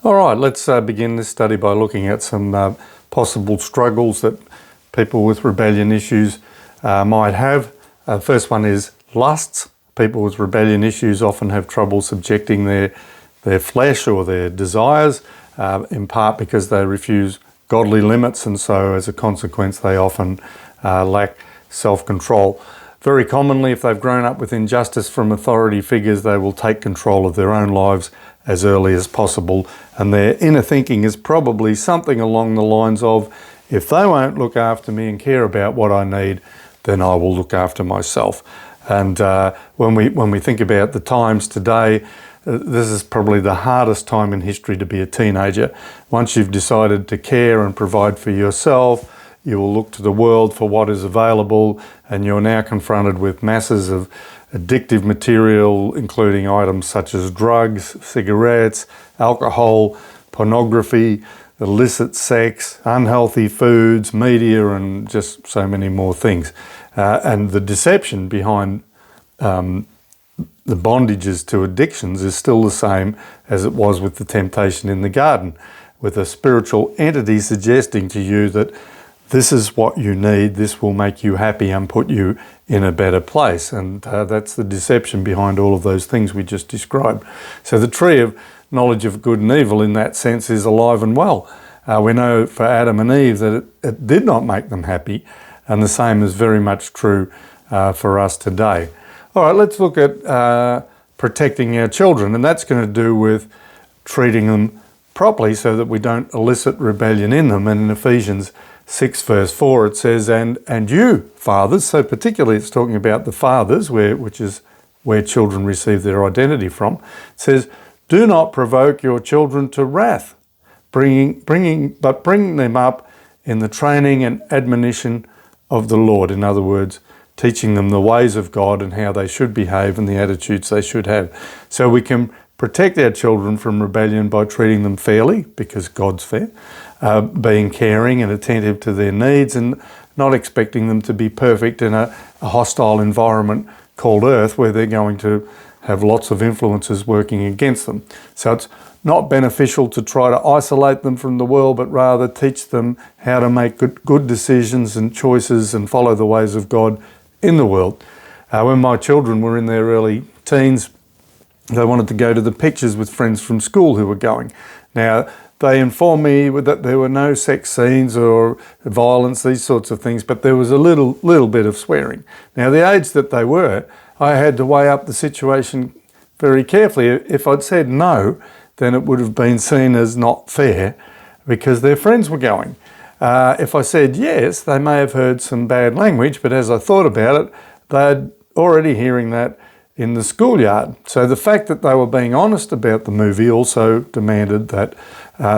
All right, let's begin this study by looking at some possible struggles that people with rebellion issues might have. The first one is lusts. People with rebellion issues often have trouble subjecting their flesh or their desires, in part because they refuse godly limits, and so as a consequence they often lack self-control. Very commonly, if they've grown up with injustice from authority figures, they will take control of their own lives as early as possible, and their inner thinking is probably something along the lines of, if they won't look after me and care about what I need, then I will look after myself. And when we think about the times today, this is probably the hardest time in history to be a teenager. Once you've decided to care and provide for yourself, you will look to the world for what is available, and you're now confronted with masses of addictive material, including items such as drugs, cigarettes, alcohol, pornography, illicit sex, unhealthy foods, media, and just so many more things. And the deception behind the bondages to addictions is still the same as it was with the temptation in the garden, with a spiritual entity suggesting to you that this is what you need, this will make you happy and put you in a better place. And that's the deception behind all of those things we just described. So the tree of knowledge of good and evil in that sense is alive and well. We know for Adam and Eve that it did not make them happy, and the same is very much true for us today. All right, let's look at protecting our children, and that's going to do with treating them properly so that we don't elicit rebellion in them. And in Ephesians 6 verse 4 it says, and you fathers, so particularly it's talking about the fathers, which is where children receive their identity from. It says, do not provoke your children to wrath, but bring them up in the training and admonition of the Lord. In other words, teaching them the ways of God and how they should behave and the attitudes they should have. So we can protect our children from rebellion by treating them fairly, because God's fair, being caring and attentive to their needs, and not expecting them to be perfect in a hostile environment called Earth, where they're going to have lots of influences working against them. So it's not beneficial to try to isolate them from the world, but rather teach them how to make good decisions and choices and follow the ways of God in the world. When my children were in their early teens, they wanted to go to the pictures with friends from school who were going. Now, they informed me that there were no sex scenes or violence, these sorts of things, but there was a little bit of swearing. Now, the age that they were, I had to weigh up the situation very carefully. If I'd said no, then it would have been seen as not fair because their friends were going. If I said yes, they may have heard some bad language, but as I thought about it, they'd already hearing that in the schoolyard. So the fact that they were being honest about the movie also demanded that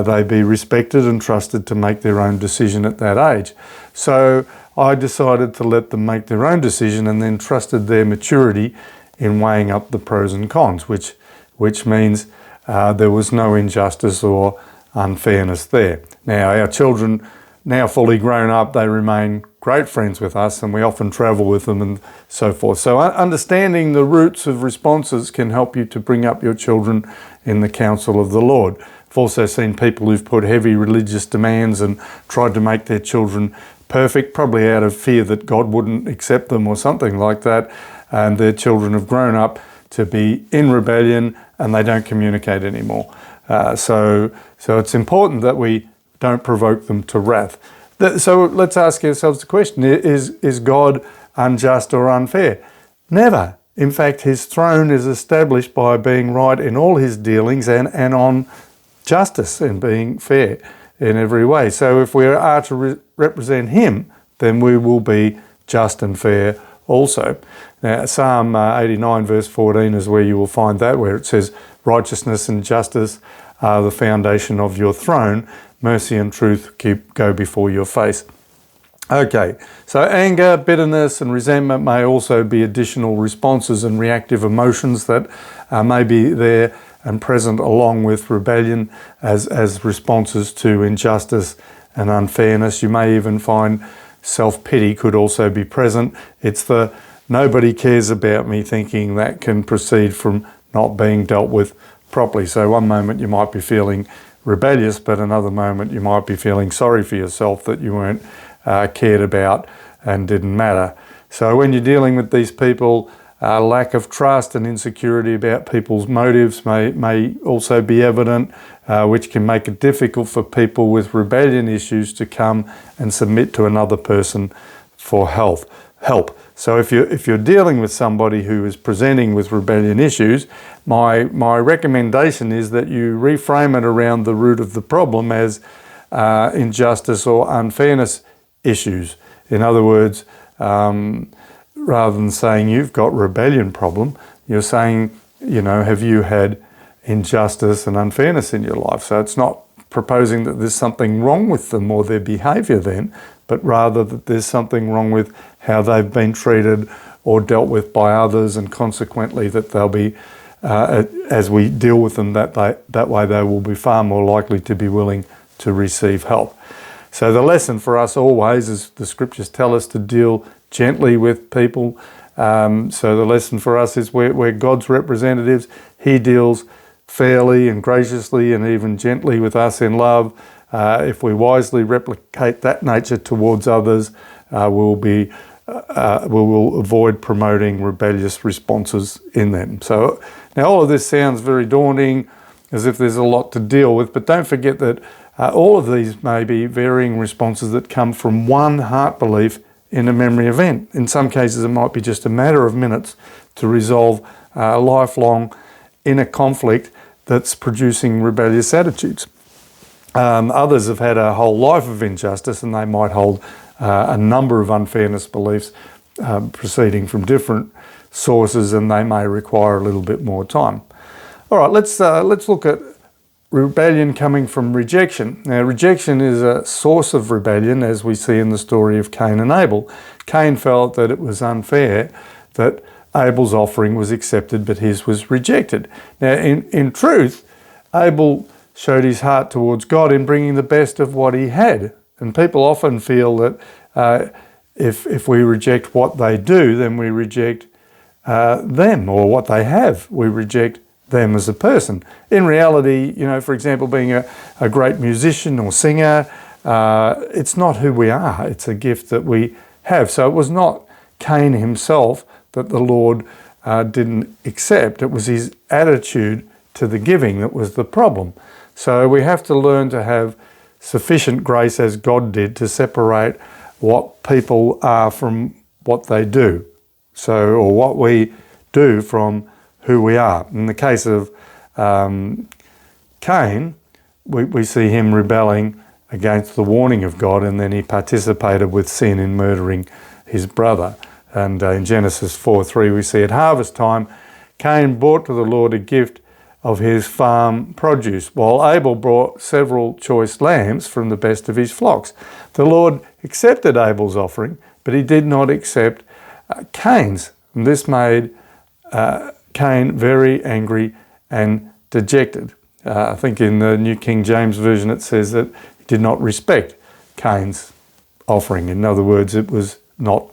they be respected and trusted to make their own decision at that age. So I decided to let them make their own decision and then trusted their maturity in weighing up the pros and cons, which means there was no injustice or unfairness there. Now, our children, now fully grown up, they remain great friends with us, and we often travel with them and so forth. So understanding the roots of responses can help you to bring up your children in the counsel of the Lord. I've also seen people who've put heavy religious demands and tried to make their children perfect, probably out of fear that God wouldn't accept them or something like that, and their children have grown up to be in rebellion and they don't communicate anymore. So it's important that we don't provoke them to wrath. So let's ask ourselves the question, is God unjust or unfair? Never. In fact, his throne is established by being right in all his dealings and on justice and being fair in every way. So if we are to represent him, then we will be just and fair also. Now, Psalm 89 verse 14 is where you will find that, where it says, righteousness and justice are the foundation of your throne. Mercy and truth go before your face. Okay, so anger, bitterness and resentment may also be additional responses and reactive emotions that may be there and present along with rebellion as responses to injustice and unfairness. You may even find self-pity could also be present. It's the nobody cares about me thinking that can proceed from not being dealt with properly. So one moment you might be feeling rebellious, but another moment you might be feeling sorry for yourself that you weren't cared about and didn't matter. So when you're dealing with these people, lack of trust and insecurity about people's motives may also be evident, which can make it difficult for people with rebellion issues to come and submit to another person for help. So if you're dealing with somebody who is presenting with rebellion issues, my recommendation is that you reframe it around the root of the problem as injustice or unfairness issues. In other words, rather than saying you've got rebellion problem, you're saying, have you had injustice and unfairness in your life? So it's not proposing that there's something wrong with them or their behaviour then, but rather that there's something wrong with how they've been treated or dealt with by others, and consequently that they'll be, as we deal with them that way, they will be far more likely to be willing to receive help. So the lesson for us always is the scriptures tell us to deal gently with people. So the lesson for us is we're God's representatives. He deals fairly and graciously and even gently with us in love. If we wisely replicate that nature towards others, we will avoid promoting rebellious responses in them. So now all of this sounds very daunting, as if there's a lot to deal with, but don't forget that all of these may be varying responses that come from one heart belief in a memory event. In some cases, it might be just a matter of minutes to resolve a lifelong inner conflict that's producing rebellious attitudes. Others have had a whole life of injustice, and they might hold a number of unfairness beliefs proceeding from different sources, and they may require a little bit more time. All right, let's look at rebellion coming from rejection. Now, rejection is a source of rebellion, as we see in the story of Cain and Abel. Cain felt that it was unfair that Abel's offering was accepted, but his was rejected. Now, in truth, Abel showed his heart towards God in bringing the best of what he had. And people often feel that if we reject what they do, then we reject them, or what they have. We reject them as a person. In reality, for example, being a great musician or singer, it's not who we are. It's a gift that we have. So it was not Cain himself that the Lord didn't accept. It was his attitude to the giving that was the problem. So we have to learn to have sufficient grace, as God did, to separate what people are from what they do. Or what we do from who we are. In the case of Cain, we see him rebelling against the warning of God, and then he participated with sin in murdering his brother. And in Genesis 4:3, we see at harvest time, Cain brought to the Lord a gift of his farm produce, while Abel brought several choice lambs from the best of his flocks. The Lord accepted Abel's offering, but he did not accept Cain's. And this made Cain very angry and dejected. I think in the New King James Version it says that he did not respect Cain's offering. In other words, it was not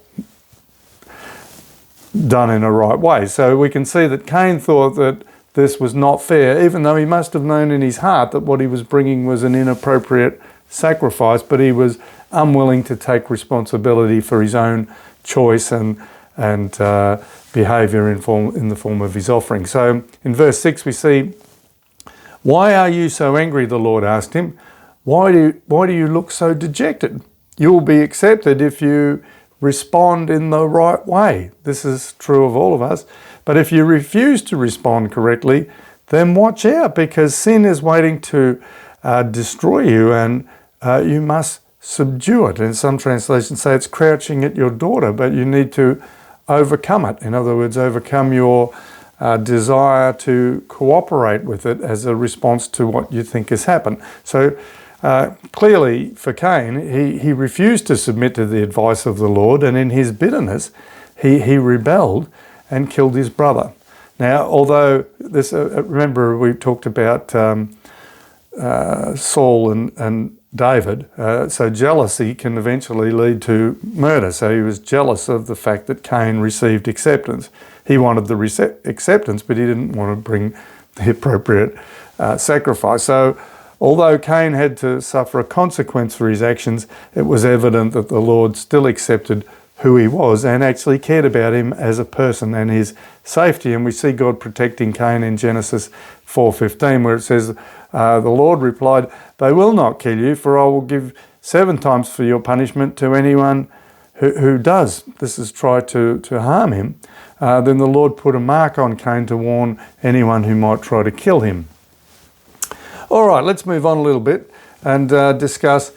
done in a right way. So we can see that Cain thought that this was not fair, even though he must have known in his heart that what he was bringing was an inappropriate sacrifice, but he was unwilling to take responsibility for his own choice and behaviour in the form of his offering. So in verse 6 we see, "Why are you so angry?" the Lord asked him. Why do you look so dejected? You will be accepted if you respond in the right way. This is true of all of us. But if you refuse to respond correctly, then watch out, because sin is waiting to destroy you, and you must subdue it. And some translations say it's crouching at your door, but you need to overcome it. In other words, overcome your desire to cooperate with it as a response to what you think has happened. So clearly for Cain, he refused to submit to the advice of the Lord, and in his bitterness, he rebelled and killed his brother. Now, although this, remember we talked about Saul and David, so jealousy can eventually lead to murder. So he was jealous of the fact that Cain received acceptance. He wanted the acceptance, but he didn't want to bring the appropriate sacrifice. So although Cain had to suffer a consequence for his actions, it was evident that the Lord still accepted who he was and actually cared about him as a person and his safety. And we see God protecting Cain in Genesis 4:15, where it says, the Lord replied, "They will not kill you, for I will give 7 times for your punishment to anyone who does." This is try to harm him. Then the Lord put a mark on Cain to warn anyone who might try to kill him. All right, let's move on a little bit and discuss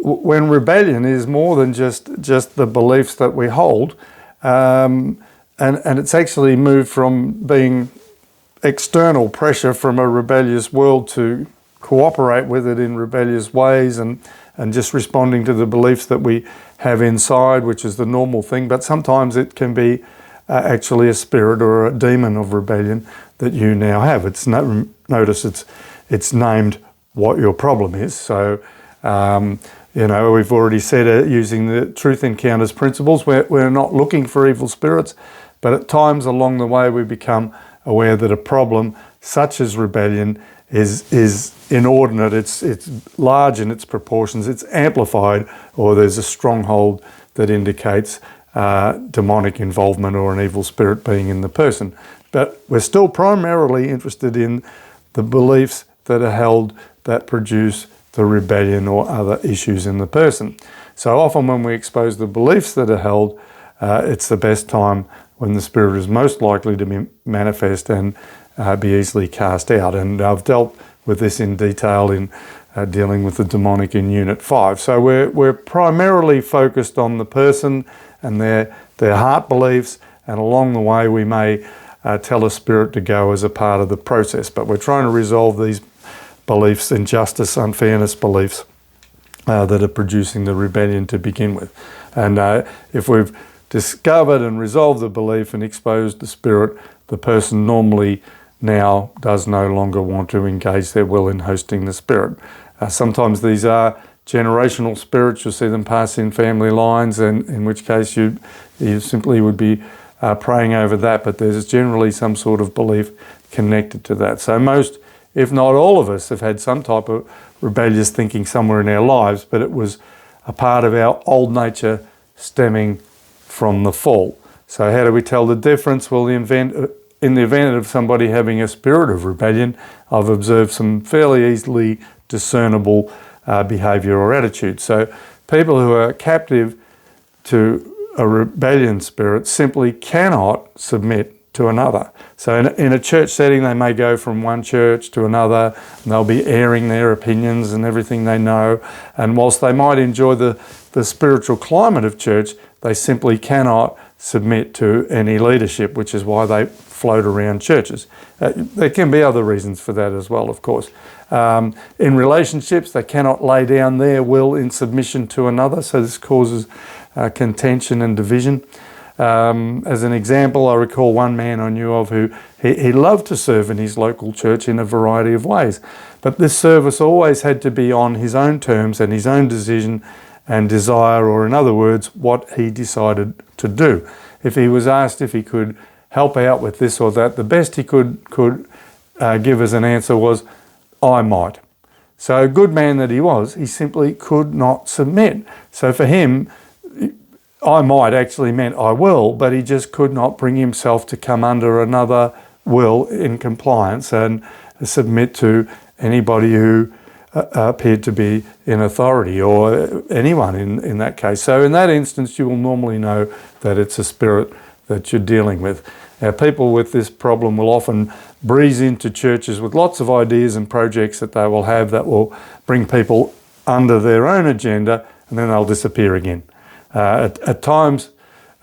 when rebellion is more than just the beliefs that we hold, and it's actually moved from being external pressure from a rebellious world to cooperate with it in rebellious ways and just responding to the beliefs that we have inside, which is the normal thing. But sometimes it can be actually a spirit or a demon of rebellion that you now have. Notice it's named what your problem is. So, we've already said using the Truth Encounters principles, we're not looking for evil spirits, but at times along the way we become aware that a problem such as rebellion is inordinate, it's large in its proportions, it's amplified, or there's a stronghold that indicates demonic involvement or an evil spirit being in the person. But we're still primarily interested in the beliefs that are held that produce the rebellion or other issues in the person. So often when we expose the beliefs that are held, it's the best time when the spirit is most likely to be manifest and be easily cast out. And I've dealt with this in detail in dealing with the demonic in Unit 5. So we're primarily focused on the person and their heart beliefs, and along the way we may tell a spirit to go as a part of the process. But we're trying to resolve these beliefs, injustice, unfairness beliefs that are producing the rebellion to begin with. And if we've discovered and resolved the belief and exposed the spirit, the person normally now does no longer want to engage their will in hosting the spirit. Sometimes these are generational spirits. You'll see them pass in family lines, and in which case you simply would be praying over that, but there's generally some sort of belief connected to that. So most, if not all of us, have had some type of rebellious thinking somewhere in our lives, but it was a part of our old nature stemming from the fall. So how do we tell the difference? Well, in the event of somebody having a spirit of rebellion, I've observed some fairly easily discernible behaviour or attitude. So people who are captive to a rebellion spirit simply cannot submit to another. So in a church setting, they may go from one church to another, and they'll be airing their opinions and everything they know. And whilst they might enjoy the spiritual climate of church, they simply cannot submit to any leadership, which is why they float around churches. There can be other reasons for that as well, of course. In relationships, they cannot lay down their will in submission to another, so this causes contention and division. As an example, I recall one man I knew of who he loved to serve in his local church in a variety of ways, but this service always had to be on his own terms and his own decision and desire, or in other words, what he decided to do. If he was asked if he could help out with this or that, the best he could give as an answer was, "I might." So a good man that he was, he simply could not submit. So for him, "I might" actually meant "I will," but he just could not bring himself to come under another will in compliance and submit to anybody who appeared to be in authority, or anyone in that case. So in that instance, you will normally know that it's a spirit that you're dealing with. Now, people with this problem will often breeze into churches with lots of ideas and projects that they will have that will bring people under their own agenda, and then they'll disappear again. At times,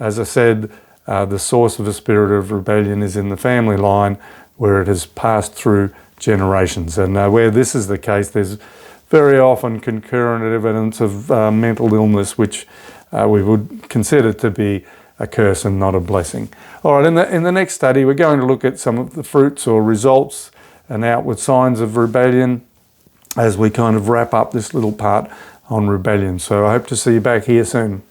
as I said, the source of a spirit of rebellion is in the family line, where it has passed through generations. And where this is the case, there's very often concurrent evidence of mental illness, which we would consider to be a curse and not a blessing. All right, in the next study, we're going to look at some of the fruits or results and outward signs of rebellion as we kind of wrap up this little part on rebellion. So I hope to see you back here soon.